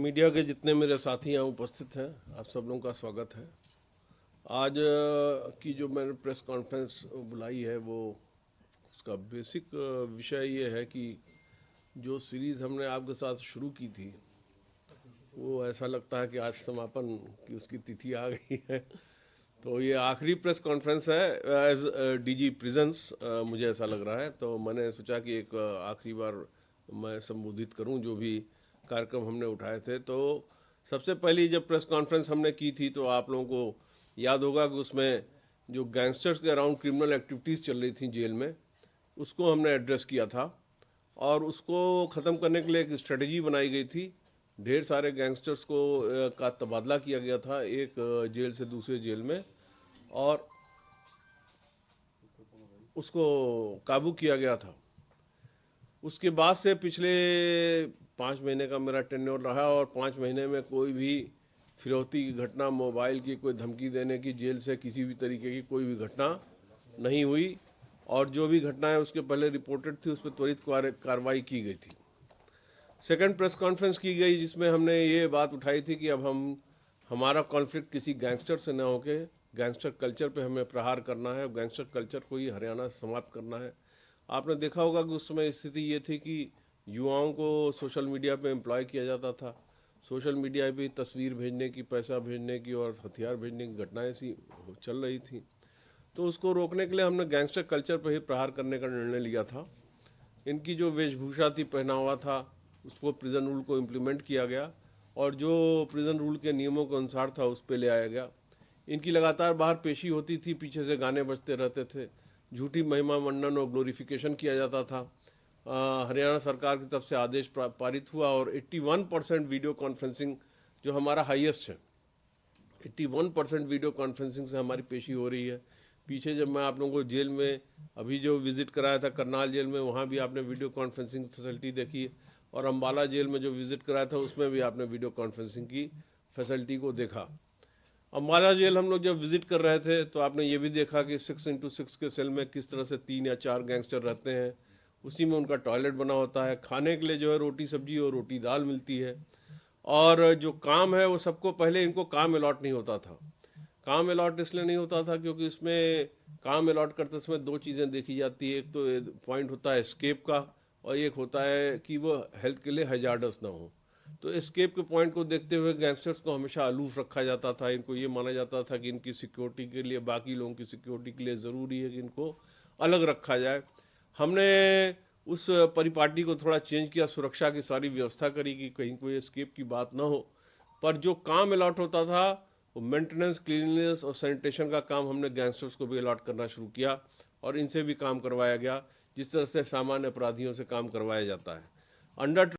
Media के जितने मेरे साथी यहाँ उपस्थित हैं, आप सब लोगों का स्वागत है। आज की जो मैंने प्रेस कॉन्फ्रेंस बुलाई है वो उसका बेसिक विषय ये है कि जो सीरीज़ हमने आपके साथ शुरू की थी वो ऐसा लगता है कि आज समापन की उसकी तिथि आ गई है। तो ये आखिरी प्रेस कॉन्फ्रेंस है एज डीजी प्रिजन्स, मुझे ऐसा लग रहा है। तो मैंने सोचा कि एक आखिरी बार मैं संबोधित करूं जो भी कार्यक्रम हमने उठाए थे। तो सबसे पहली जब प्रेस कॉन्फ्रेंस हमने की थी तो आप लोगों को याद होगा कि उसमें जो गैंगस्टर्स के अराउंड क्रिमिनल एक्टिविटीज़ चल रही थी जेल में, उसको हमने एड्रेस किया था और उसको ख़त्म करने के लिए एक स्ट्रेटजी बनाई गई थी। ढेर सारे गैंगस्टर्स को का तबादला किया गया था एक जेल से दूसरे जेल में और उसको काबू किया गया था। उसके बाद से पिछले 5 महीने का मेरा टेन्योर रहा और 5 महीने में कोई भी फिरौती की घटना, मोबाइल की कोई धमकी देने की, जेल से किसी भी तरीके की कोई भी घटना नहीं हुई और जो भी घटनाएं उसके पहले रिपोर्टेड थी उस पर त्वरित कार्रवाई की गई थी। सेकंड प्रेस कॉन्फ्रेंस की गई जिसमें हमने ये बात उठाई थी कि अब हमारा कॉन्फ्लिक्ट किसी गैंगस्टर से न होके गैंगस्टर कल्चर पे हमें प्रहार करना है, गैंगस्टर कल्चर को ही हरियाणा से समाप्त करना है। आपने देखा होगा कि उस समय स्थिति ये थी कि युवाओं को सोशल मीडिया पे एम्प्लॉय किया जाता था। सोशल मीडिया पे तस्वीर भेजने की, पैसा भेजने की और हथियार भेजने की घटनाएं सी चल रही थी। तो उसको रोकने के लिए हमने गैंगस्टर कल्चर पर ही प्रहार करने का निर्णय लिया था। इनकी जो वेशभूषा थी, पहनावा था, उसको प्रिजन रूल को इम्प्लीमेंट किया गया और जो प्रिजन रूल के नियमों के अनुसार था उस पर ले आया गया। इनकी लगातार बाहर पेशी होती थी, पीछे से गाने बजते रहते थे, झूठी महिमा मंडन और ग्लोरिफिकेशन किया जाता था। हरियाणा सरकार की तरफ से आदेश पारित हुआ और 81% वीडियो कॉन्फ्रेंसिंग जो हमारा हाईएस्ट है, 81% वीडियो कॉन्फ्रेंसिंग से हमारी पेशी हो रही है। पीछे जब मैं आप लोगों को जेल में अभी जो विज़िट कराया था करनाल जेल में, वहाँ भी आपने वीडियो कॉन्फ्रेंसिंग फैसिलिटी देखी और अम्बाला जेल में जो विज़िट कराया था उसमें भी आपने वीडियो कॉन्फ्रेंसिंग की फैसिलिटी को देखा। अम्बाला जेल हम लोग जब विज़िट कर रहे थे तो आपने ये भी देखा कि 6x6 के सेल में किस तरह से 3 या 4 गैंगस्टर रहते हैं। उसी में उनका टॉयलेट बना होता है, खाने के लिए जो है रोटी सब्जी और रोटी दाल मिलती है और जो काम है वो सबको पहले इनको काम अलॉट नहीं होता था। काम अलॉट इसलिए नहीं होता था क्योंकि इसमें काम अलॉट करते समय 2 चीज़ें देखी जाती है। एक तो पॉइंट होता है एस्केप का और एक होता है कि वो हेल्थ के लिए हैजार्डस ना हो। तो एस्केप के पॉइंट को देखते हुए गैंगस्टर्स को हमेशा अलूफ रखा जाता था। इनको ये माना जाता था कि इनकी सिक्योरिटी के लिए, बाकी लोगों की सिक्योरिटी के लिए ज़रूरी है कि इनको अलग रखा जाए। हमने उस परिपाटी को थोड़ा चेंज किया, सुरक्षा की सारी व्यवस्था करी कि कहीं कोई एस्केप की बात ना हो। पर जो काम अलॉट होता था वो मेंटेनेंस, क्लीनलीनेस और सैनिटेशन का काम हमने गैंगस्टर्स को भी अलॉट करना शुरू किया और इनसे भी काम करवाया गया, जिस तरह से सामान्य अपराधियों से काम करवाया जाता है। अंडर